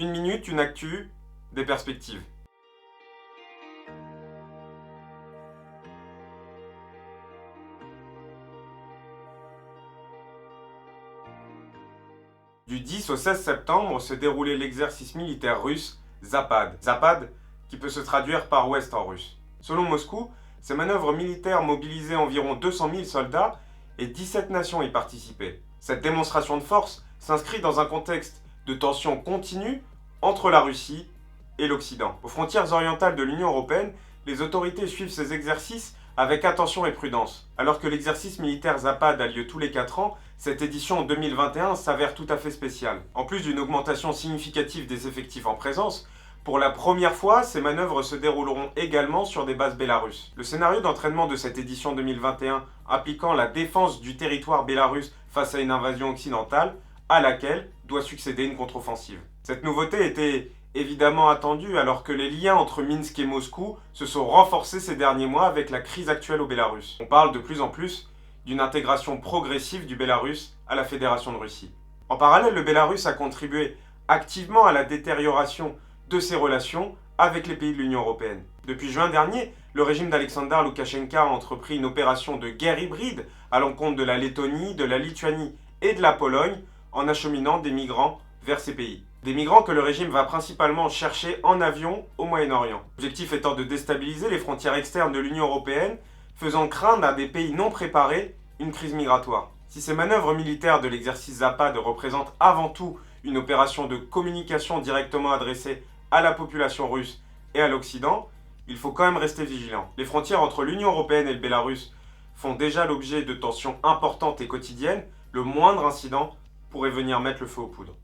Une minute, une actu, des perspectives. Du 10 au 16 septembre se déroulait l'exercice militaire russe Zapad. Zapad qui peut se traduire par ouest en russe. Selon Moscou, ces manœuvres militaires mobilisaient environ 200 000 soldats et 17 nations y participaient. Cette démonstration de force s'inscrit dans un contexte de tension continue entre la Russie et l'Occident. Aux frontières orientales de l'Union européenne, les autorités suivent ces exercices avec attention et prudence. Alors que l'exercice militaire Zapad a lieu tous les 4 ans, cette édition 2021 s'avère tout à fait spéciale. En plus d'une augmentation significative des effectifs en présence, pour la première fois, ces manœuvres se dérouleront également sur des bases bélarusses. Le scénario d'entraînement de cette édition 2021 impliquant la défense du territoire bélarusse face à une invasion occidentale, à laquelle doit succéder une contre-offensive. Cette nouveauté était évidemment attendue alors que les liens entre Minsk et Moscou se sont renforcés ces derniers mois avec la crise actuelle au Bélarus. On parle de plus en plus d'une intégration progressive du Bélarus à la Fédération de Russie. En parallèle, le Bélarus a contribué activement à la détérioration de ses relations avec les pays de l'Union européenne. Depuis juin dernier, le régime d'Alexander Loukachenko a entrepris une opération de guerre hybride à l'encontre de la Lettonie, de la Lituanie et de la Pologne en acheminant des migrants vers ces pays. Des migrants que le régime va principalement chercher en avion au Moyen-Orient. L'objectif étant de déstabiliser les frontières externes de l'Union européenne, faisant craindre à des pays non préparés une crise migratoire. Si ces manœuvres militaires de l'exercice Zapad représentent avant tout une opération de communication directement adressée à la population russe et à l'Occident, il faut quand même rester vigilant. Les frontières entre l'Union européenne et le Bélarus font déjà l'objet de tensions importantes et quotidiennes. Le moindre incident pourrait venir mettre le feu aux poudres.